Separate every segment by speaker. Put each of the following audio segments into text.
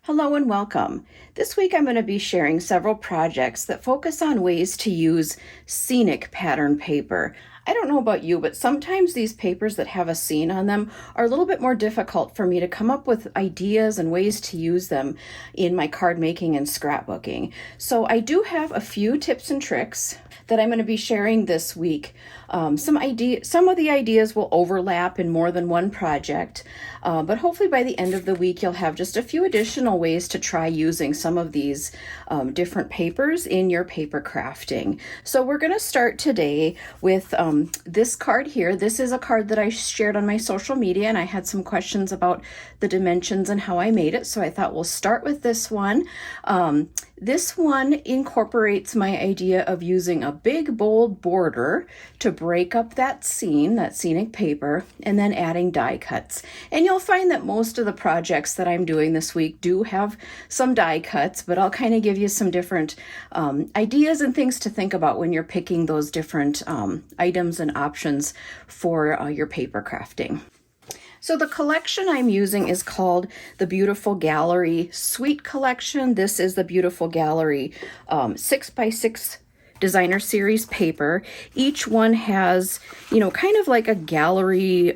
Speaker 1: Hello and welcome. This week I'm going to be sharing several projects that focus on ways to use scenic pattern paper. I don't know about you, but sometimes these papers that have a scene on them are a little bit more difficult for me to come up with ideas and ways to use them in my card making and scrapbooking. So I do have a few tips and tricks that I'm going to be sharing this week. Some of the ideas will overlap in more than one project, but hopefully by the end of the week you'll have just a few additional ways to try using some of these different papers in your paper crafting. So we're going to start today with this card here. This is a card that I shared on my social media, and I had some questions about the dimensions and how I made it, so I thought we'll start with this one. This one incorporates my idea of using a big bold border to break up that scene, that scenic paper, and then adding die cuts. And you'll find that most of the projects that I'm doing this week do have some die cuts, but I'll kind of give you some different ideas and things to think about when you're picking those different items and options for your paper crafting. So the collection I'm using is called the Beautiful Gallery Suite Collection. This is the Beautiful Gallery 6x6 designer series paper. Each one has, kind of like a gallery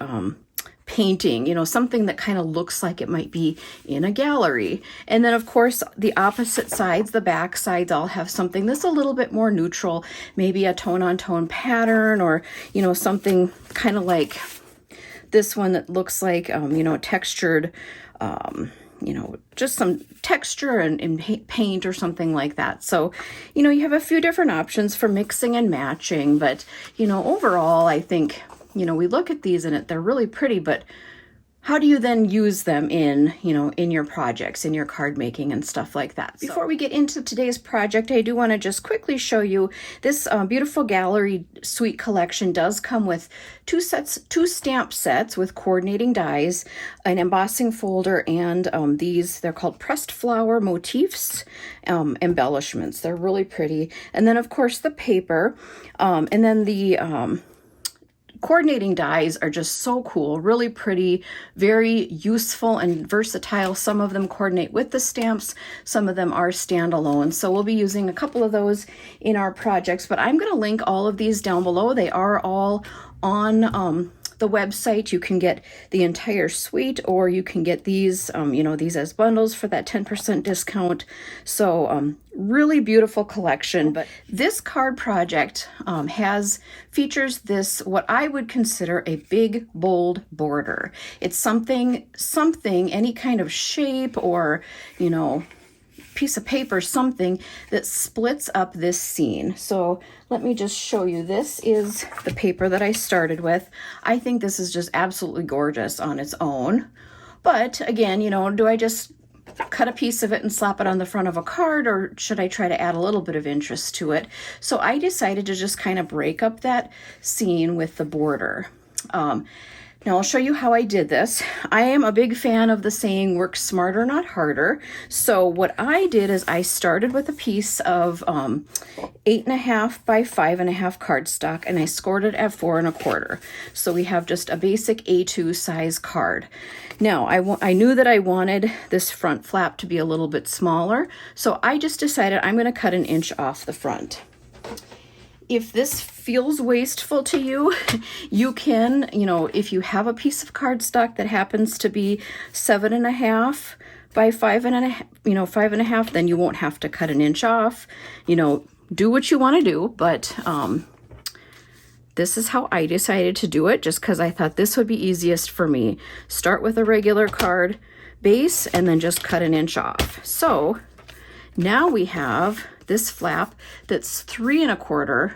Speaker 1: painting, something that kind of looks like it might be in a gallery. And then of course the opposite sides, the back sides, all have something that's a little bit more neutral, maybe a tone-on-tone pattern, or something kind of like this one that looks like, textured, just some texture and paint or something like that. So, you have a few different options for mixing and matching, but, overall, I think, we look at these and they're really pretty, but how do you then use them in your projects, in your card making and stuff like that? So, before we get into today's project, I do want to just quickly show you this Beautiful Gallery Suite Collection does come with two stamp sets with coordinating dies, an embossing folder, and they're called pressed flower motifs embellishments. They're really pretty. And then of course the paper, and then the coordinating dies are just so cool, really pretty, very useful and versatile. Some of them coordinate with the stamps, some of them are standalone. So we'll be using a couple of those in our projects, but I'm going to link all of these down below. They are all on the website. You can get the entire suite, or you can get these, these as bundles for that 10% discount. So really beautiful collection. But this card project features this, what I would consider a big, bold border. It's something, any kind of shape or, piece of paper, something that splits up this scene. So let me just show you. This is the paper that I started with. I think this is just absolutely gorgeous on its own. But again, do I just cut a piece of it and slap it on the front of a card, or should I try to add a little bit of interest to it? So I decided to just kind of break up that scene with the border. Now I'll show you how I did this. I am a big fan of the saying, work smarter, not harder. So what I did is I started with a piece of 8.5 by 5.5 cardstock, and I scored it at 4 1/4. So we have just a basic A2 size card. Now I knew that I wanted this front flap to be a little bit smaller, so I just decided I'm going to cut 1 inch off the front. If this feels wasteful to you, you can, if you have a piece of cardstock that happens to be 7.5 by 5.5, 5.5, then you won't have to cut 1 inch off. Do what you want to do, but this is how I decided to do it, just because I thought this would be easiest for me. Start with a regular card base and then just cut 1 inch off. So now we have this flap that's 3 1/4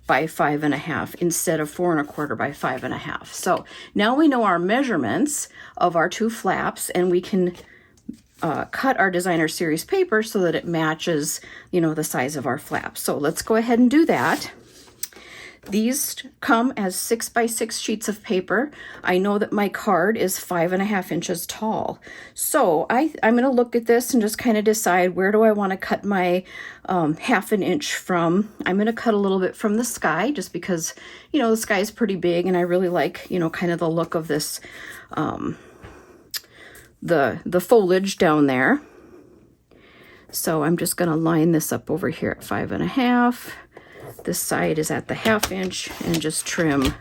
Speaker 1: by 5.5 instead of 4 1/4 by 5.5. So now we know our measurements of our two flaps, and we can cut our designer series paper so that it matches, the size of our flap. So let's go ahead and do that. These come as 6x6 sheets of paper. I know that my card is 5.5 inches tall. So I'm going to look at this and just kind of decide, where do I want to cut my 1/2 inch from. I'm going to cut a little bit from the sky, just because, the sky is pretty big, and I really like, kind of the look of this, the foliage down there. So I'm just gonna line this up over here at 5.5. This side is at the 1/2 inch, and just trim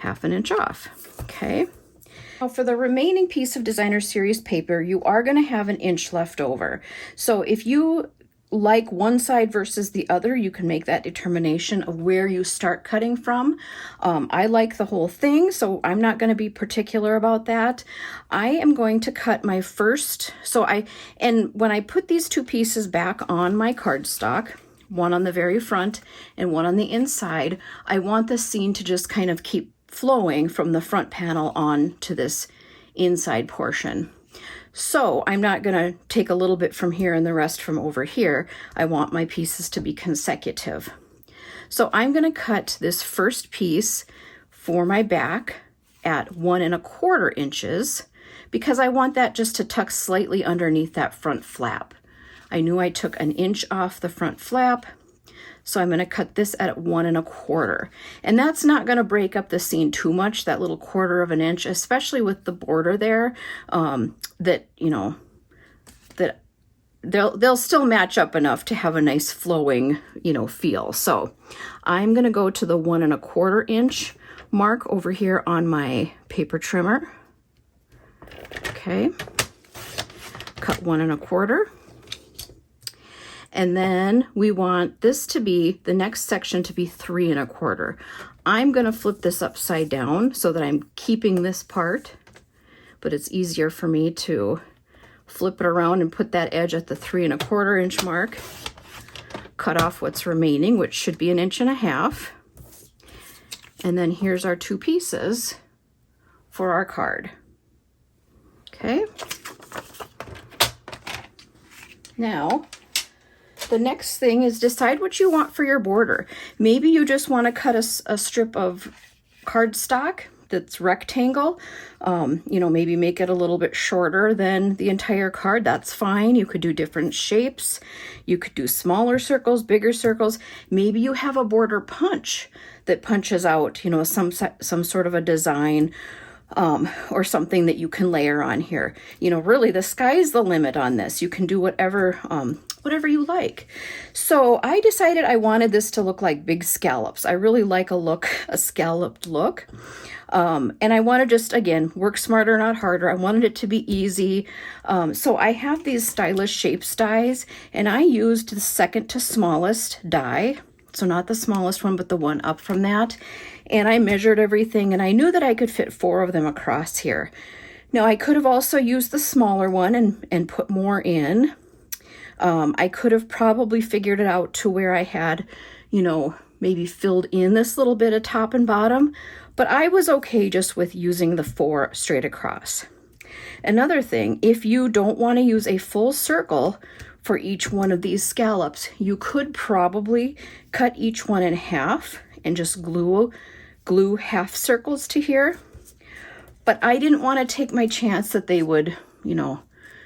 Speaker 1: 1/2 inch off, okay? Now for the remaining piece of designer series paper, you are gonna have 1 inch left over. So if you like one side versus the other, you can make that determination of where you start cutting from. I like the whole thing, so I'm not going to be particular about that. I am going to cut my first, and when I put these 2 pieces back on my cardstock, one on the very front and one on the inside, I want the scene to just kind of keep flowing from the front panel on to this inside portion. So I'm not going to take a little bit from here and the rest from over here. I want my pieces to be consecutive. So I'm going to cut this first piece for my back at 1.25 inches because I want that just to tuck slightly underneath that front flap. I knew I took 1 inch off the front flap, so I'm going to cut this at 1.25. And that's not going to break up the scene too much, that little 1/4 inch, especially with the border there, that, you know, that they'll still match up enough to have a nice flowing, you know, feel. So I'm going to go to the 1.25 inch mark over here on my paper trimmer. Okay. Cut 1.25. And then we want this to be, the next section to be 3.25. I'm going to flip this upside down so that I'm keeping this part, but it's easier for me to flip it around and put that edge at the 3.25 inch mark. Cut off what's remaining, which should be 1.5 inches. And then here's our 2 pieces for our card. Okay. Now, the next thing is decide what you want for your border. Maybe you just want to cut a strip of cardstock that's rectangle. You know, maybe make it a little bit shorter than the entire card. That's fine. You could do different shapes. You could do smaller circles, bigger circles. Maybe you have a border punch that punches out, you know, some sort of a design or something that you can layer on here. You know, really the sky's the limit on this. You can do whatever you like. So I decided I wanted this to look like big scallops. I really like a scalloped look. And I want to just, again, work smarter, not harder. I wanted it to be easy. So I have these stylish shapes dies, and I used the second to smallest die. So not the smallest one, but the one up from that. And I measured everything, and I knew that I could fit 4 of them across here. Now I could have also used the smaller one and put more in. I could have probably figured it out to where I had, you know, maybe filled in this little bit of top and bottom, but I was okay just with using the 4 straight across. Another thing, if you don't want to use a full circle for each one of these scallops, you could probably cut each one in half and just glue half circles to here. But I didn't want to take my chance that they would, you know,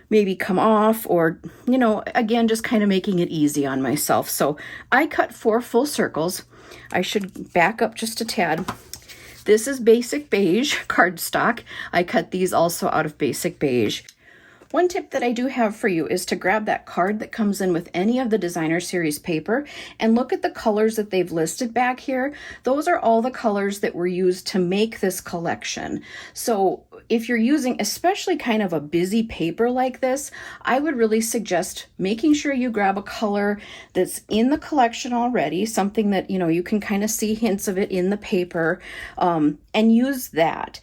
Speaker 1: maybe come off, or, you know, again, just kind of making it easy on myself. So I cut 4 full circles. I should back up just a tad. This is basic beige cardstock. I cut these also out of basic beige. One tip that I do have for you is to grab that card that comes in with any of the designer series paper and look at the colors that they've listed back here. Those are all the colors that were used to make this collection. So if you're using especially kind of a busy paper like this, I would really suggest making sure you grab a color that's in the collection already, something that, you know, you can kind of see hints of it in the paper, and use that.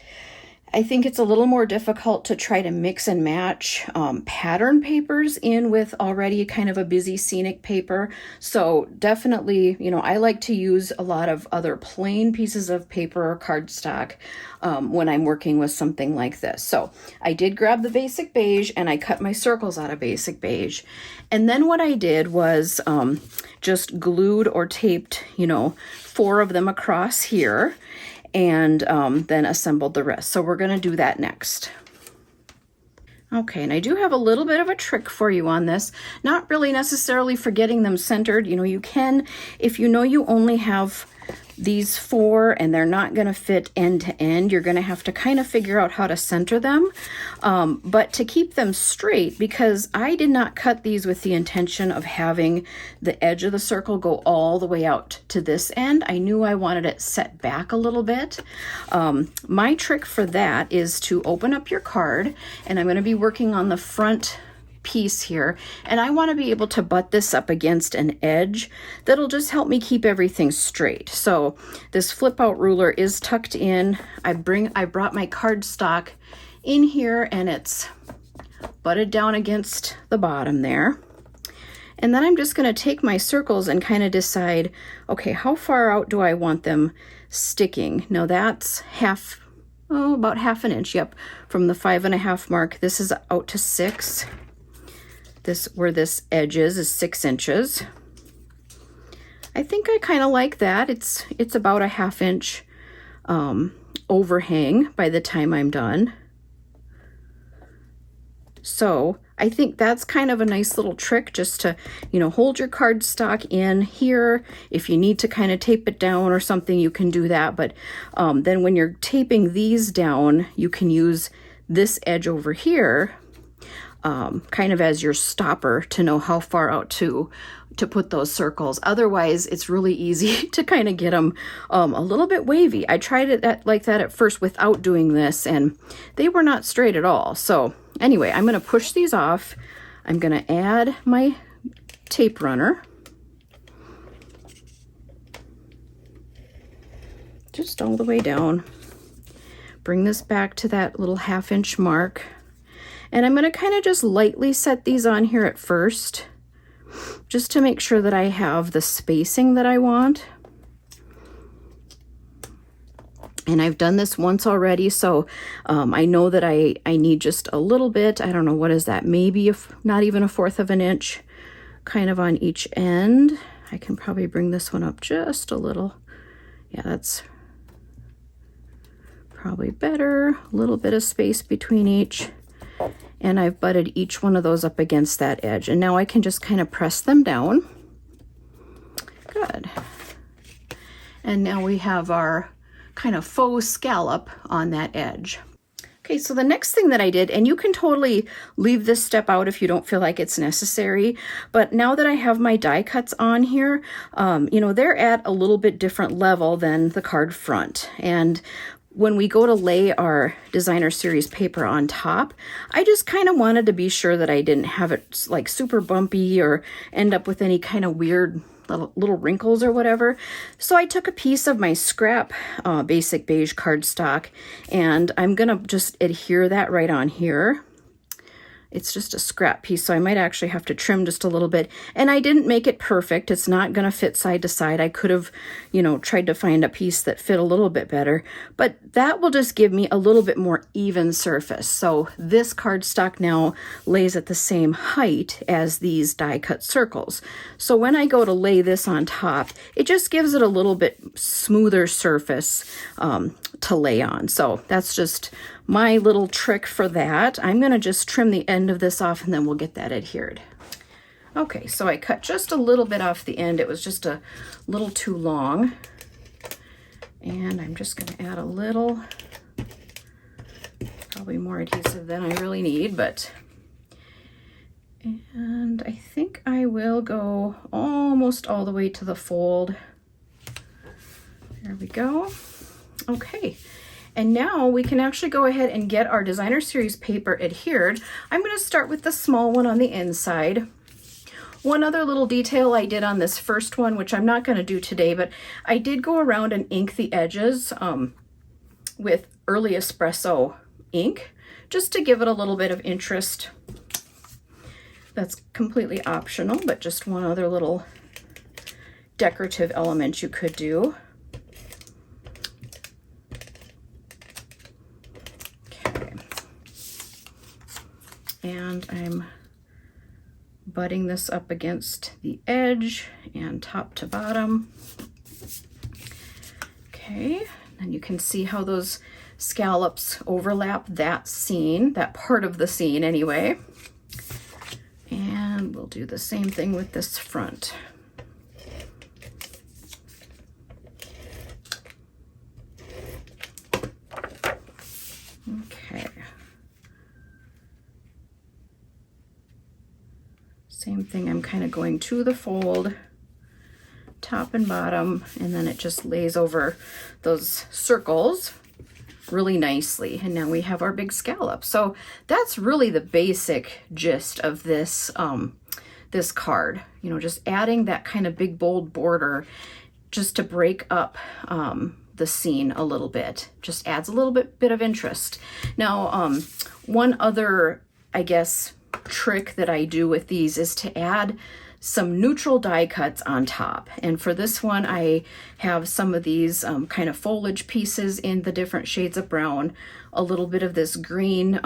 Speaker 1: I think it's a little more difficult to try to mix and match pattern papers in with already kind of a busy scenic paper. So definitely, you know, I like to use a lot of other plain pieces of paper or cardstock when I'm working with something like this. So I did grab the basic beige and I cut my circles out of basic beige. And then what I did was just glued or taped, you know, 4 of them across here, and then assembled the rest. So we're going to do that next. Okay, and I do have a little bit of a trick for you on this. Not really necessarily for getting them centered. You know, you can, if you know you only have these four and they're not going to fit end to end. You're going to have to kind of figure out how to center them, but to keep them straight, because I did not cut these with the intention of having the edge of the circle go all the way out to this end. I knew I wanted it set back a little bit. My trick for that is to open up your card, and I'm going to be working on the front piece here, and I want to be able to butt this up against an edge that'll just help me keep everything straight. So this flip out ruler is tucked in. I brought my cardstock in here, and it's butted down against the bottom there. And then I'm just going to take my circles and kind of decide, okay, how far out do I want them sticking? Now that's about half an inch, yep, from the 5.5 mark. This is out to 6. Where this edge is 6 inches. I think I kind of like that. It's about a 1/2 inch overhang by the time I'm done. So I think that's kind of a nice little trick, just to, hold your cardstock in here. If you need to kind of tape it down or something, you can do that. But then when you're taping these down, you can use this edge over here kind of as your stopper to know how far out to put those circles. Otherwise, it's really easy to kind of get them a little bit wavy. I tried it like that at first without doing this, and they were not straight at all. So anyway, I'm going to push these off. I'm going to add my tape runner. Just all the way down. Bring this back to that little 1/2 inch mark. And I'm going to kind of just lightly set these on here at first, just to make sure that I have the spacing that I want. And I've done this once already, so I know that I need just a little bit. I don't know, what is that? Maybe not even 1/4 of an inch kind of on each end. I can probably bring this one up just a little. Yeah, that's probably better. A little bit of space between each. And I've butted each one of those up against that edge. And now I can just kind of press them down. Good. And now we have our kind of faux scallop on that edge. Okay, so the next thing that I did, and you can totally leave this step out if you don't feel like it's necessary, but now that I have my die cuts on here, they're at a little bit different level than the card front. And when we go to lay our designer series paper on top, I just kind of wanted to be sure that I didn't have it like super bumpy or end up with any kind of weird little wrinkles or whatever. So I took a piece of my scrap basic beige cardstock, and I'm gonna just adhere that right on here. It's just a scrap piece, so I might actually have to trim just a little bit. And I didn't make it perfect. It's not going to fit side to side. I could have, tried to find a piece that fit a little bit better. But that will just give me a little bit more even surface. So this cardstock now lays at the same height as these die cut circles. So when I go to lay this on top, it just gives it a little bit smoother surface to lay on. So that's just my little trick for that. I'm going to just trim the end of this off, and then we'll get that adhered. Okay, so I cut just a little bit off the end. It was just a little too long. And I'm just going to add a little, probably more adhesive than I really need, and I think I will go almost all the way to the fold. There we go. Okay. And now we can actually go ahead and get our designer series paper adhered. I'm going to start with the small one on the inside. One other little detail I did on this first one, which I'm not going to do today, but I did go around and ink the edges with Early Espresso ink, just to give it a little bit of interest. That's completely optional, but just one other little decorative element you could do. And I'm butting this up against the edge and top to bottom. Okay, and you can see how those scallops overlap that scene, that part of the scene anyway. And we'll do the same thing with this front. Same thing, I'm kind of going to the fold, top and bottom, and then it just lays over those circles really nicely. And now we have our big scallop. So that's really the basic gist of this this card, you know, just adding that kind of big bold border just to break up the scene a little bit, just adds a little bit of interest. Now, one other, I guess, trick that I do with these is to add some neutral die cuts on top. And for this one, I have some of these kind of foliage pieces in the different shades of brown, a little bit of this green.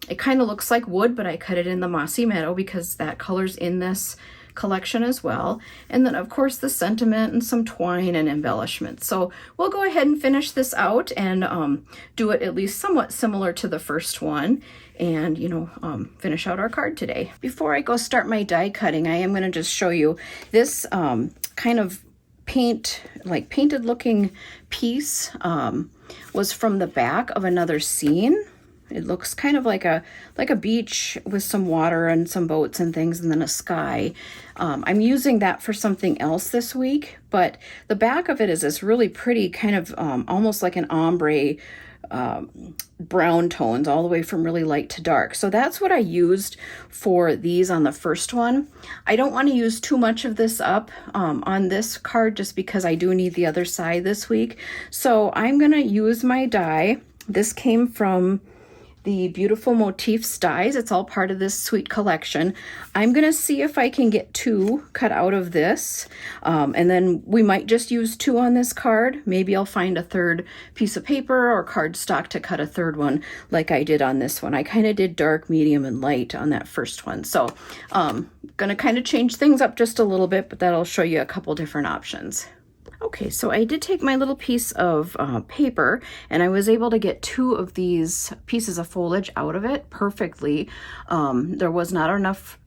Speaker 1: It kind of looks like wood, but I cut it in the mossy meadow because that color's in this collection as well. And then of course the sentiment and some twine and embellishment. So we'll go ahead and finish this out and do it at least somewhat similar to the first one, and you know, finish out our card today. Before I go start my die cutting, I am going to just show you this kind of painted looking piece was from the back of another scene. It looks kind of like a beach with some water and some boats and things, and then a sky. I'm using that for something else this week, but the back of it is this really pretty kind of almost like an ombre brown tones, all the way from really light to dark. So that's what I used for these on the first one. I don't want to use too much of this up on this card just because I do need the other side this week. So I'm going to use my die. This came from the Beautiful Motifs dies. It's all part of this sweet collection. I'm gonna see if I can get 2 cut out of this, and then we might just use 2 on this card. Maybe I'll find a third piece of paper or cardstock to cut a third one like I did on this one. I kind of did dark, medium, and light on that first one. So gonna kind of change things up just a little bit, but that'll show you a couple different options. Okay, so I did take my little piece of paper, and I was able to get 2 of these pieces of foliage out of it perfectly. There was not enough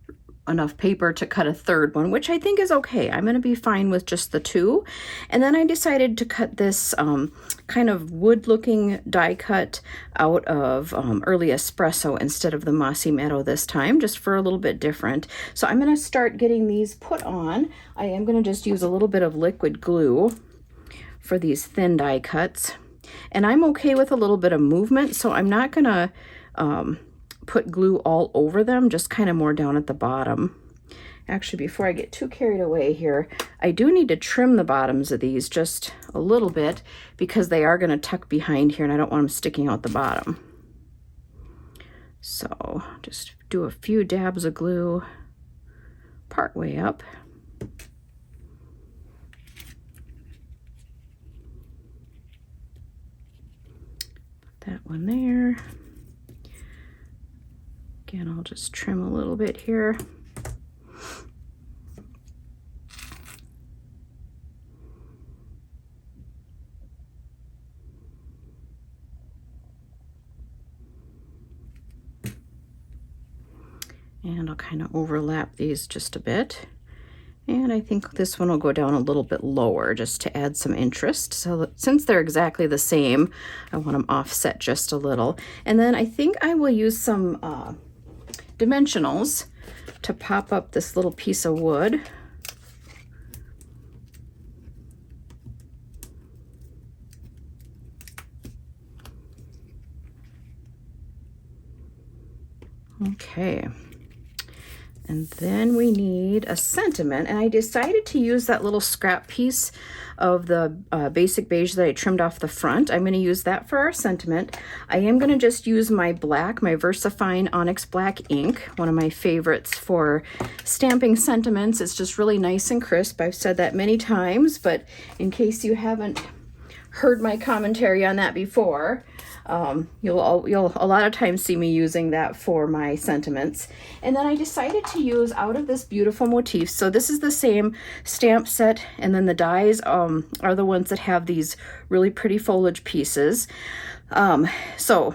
Speaker 1: paper to cut a third one, which I think is okay. I'm going to be fine with just the 2. And then I decided to cut this kind of wood-looking die cut out of early espresso instead of the mossy meadow this time, just for a little bit different. So I'm going to start getting these put on. I am going to just use a little bit of liquid glue for these thin die cuts. And I'm okay with a little bit of movement, so I'm not going to put glue all over them, just kind of more down at the bottom. Actually, before I get too carried away here, I do need to trim the bottoms of these just a little bit because they are going to tuck behind here and I don't want them sticking out the bottom. So just do a few dabs of glue part way up. Put that one there. Again, I'll just trim a little bit here. And I'll kind of overlap these just a bit. And I think this one will go down a little bit lower just to add some interest. So since they're exactly the same, I want them offset just a little. And then I think I will use some dimensionals to pop up this little piece of wood. Okay. And then we need a sentiment, and I decided to use that little scrap piece of the basic beige that I trimmed off the front. I'm going to use that for our sentiment. I am going to just use my black, my VersaFine Onyx Black ink, one of my favorites for stamping sentiments. It's just really nice and crisp. I've said that many times, but in case you haven't heard my commentary on that before, you'll a lot of times see me using that for my sentiments. And then I decided to use out of this Beautiful Motifs. So this is the same stamp set, and then the dies are the ones that have these really pretty foliage pieces. So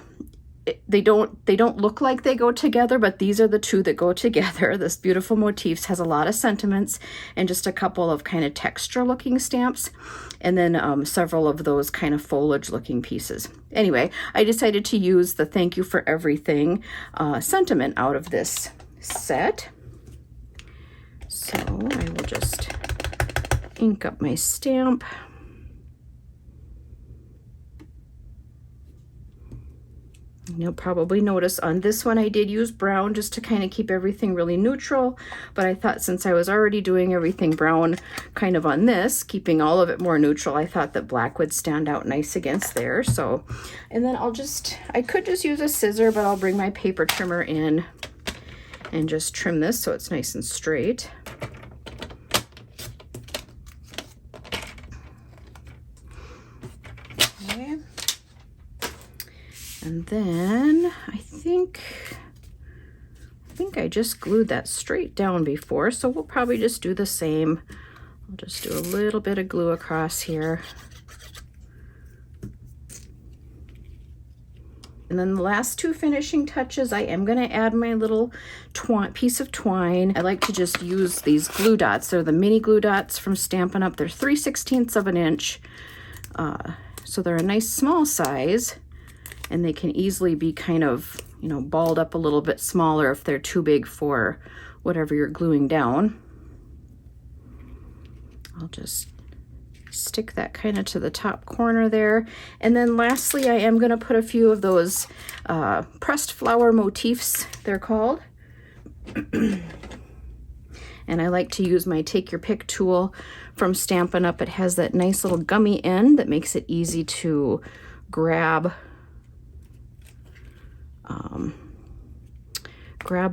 Speaker 1: they don't look like they go together, but these are the 2 that go together. This Beautiful Motifs has a lot of sentiments and just a couple of kind of texture looking stamps, and then several of those kind of foliage looking pieces. Anyway, I decided to use the Thank You for Everything sentiment out of this set. So I will just ink up my stamp. You'll probably notice on this one I did use brown just to kind of keep everything really neutral, but I thought since I was already doing everything brown kind of on this, keeping all of it more neutral, I thought that black would stand out nice against there. So, and then I could just use a scissor, but I'll bring my paper trimmer in and just trim this so it's nice and straight. Okay. And then I think I just glued that straight down before, so we'll probably just do the same. I'll just do a little bit of glue across here. And then the last two finishing touches, I am going to add my little piece of twine. I like to just use these glue dots. They're the mini glue dots from Stampin' Up. They're 3/16 of an inch. So they're a nice small size, and they can easily be kind of, you know, balled up a little bit smaller if they're too big for whatever you're gluing down. I'll just stick that kind of to the top corner there. And then lastly, I am going to put a few of those pressed flower motifs, they're called. And I like to use my Take Your Pick tool from Stampin' Up. It has that nice little gummy end that makes it easy to grab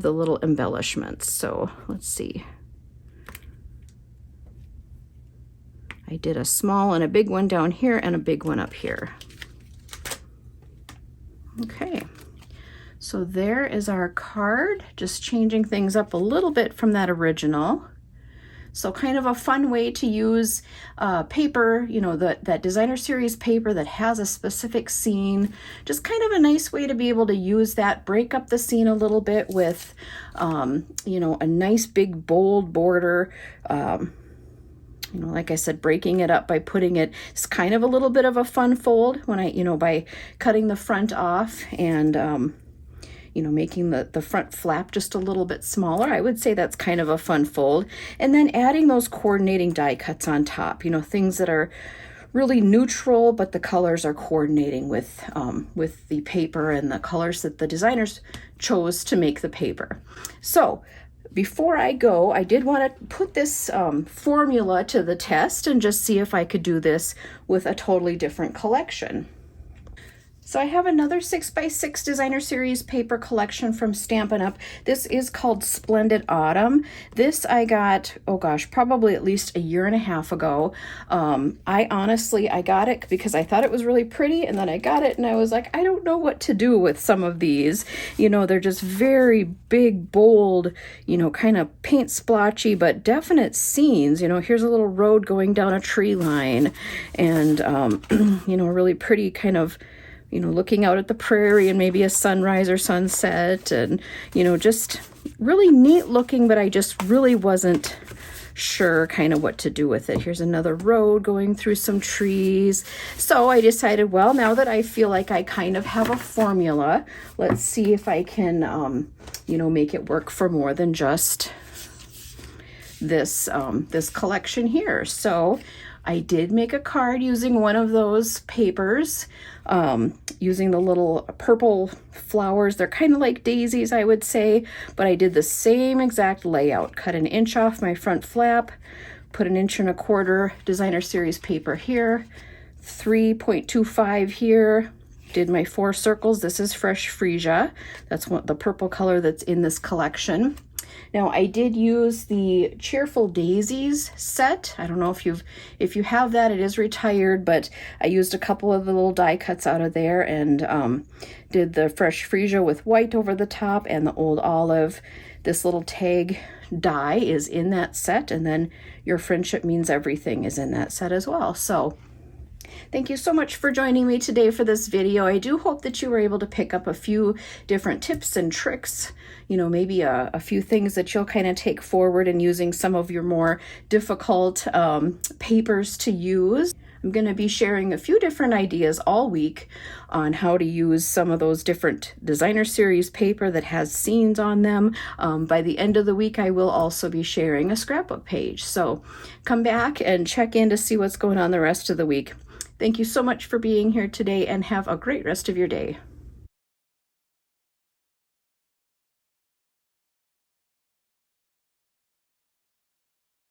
Speaker 1: the little embellishments. So let's see. I did a small and a big one down here and a big one up here. Okay, so there is our card, just changing things up a little bit from that original. So kind of a fun way to use paper, you know, that designer series paper that has a specific scene. Just kind of a nice way to be able to use that, break up the scene a little bit with, you know, a nice big bold border. You know, like I said, breaking it up by putting it, it's kind of a little bit of a fun fold when by cutting the front off and, you know, making the front flap just a little bit smaller. I would say that's kind of a fun fold. And then adding those coordinating die cuts on top, you know, things that are really neutral, but the colors are coordinating with the paper and the colors that the designers chose to make the paper. So before I go, I did want to put this formula to the test and just see if I could do this with a totally different collection. So I have another 6x6 designer series paper collection from Stampin' Up. This is called Splendid Autumn. This I got, oh gosh, probably at least a year and a half ago. I got it because I thought it was really pretty, and then I got it and I was like, I don't know what to do with some of these. You know, they're just very big, bold, you know, kind of paint splotchy, but definite scenes. You know, here's a little road going down a tree line, and, you know, really pretty kind of, you know, looking out at the prairie and maybe a sunrise or sunset, and, you know, just really neat looking, but I just really wasn't sure kind of what to do with it. Here's another road going through some trees. So I decided, well, now that I feel like I kind of have a formula, let's see if I can, you know, make it work for more than just this, this collection here. So I did make a card using one of those papers, using the little purple flowers. They're kind of like daisies, I would say, but I did the same exact layout. Cut an inch off my front flap, put an 1.25 inch designer series paper here, 3.25 here, did my 4 circles. This is fresh freesia. That's what the purple color that's in this collection. Now I did use the Cheerful Daisies set. I don't know if you have that, it is retired, but I used a couple of the little die cuts out of there and did the fresh freesia with white over the top and the old olive. This little tag die is in that set, and then Your Friendship Means Everything is in that set as well. So thank you so much for joining me today for this video. I do hope that you were able to pick up a few different tips and tricks, you know, maybe a few things that you'll kind of take forward in using some of your more difficult papers to use. I'm going to be sharing a few different ideas all week on how to use some of those different designer series paper that has scenes on them. By the end of the week, I will also be sharing a scrapbook page. So come back and check in to see what's going on the rest of the week. Thank you so much for being here today, and have a great rest of your day.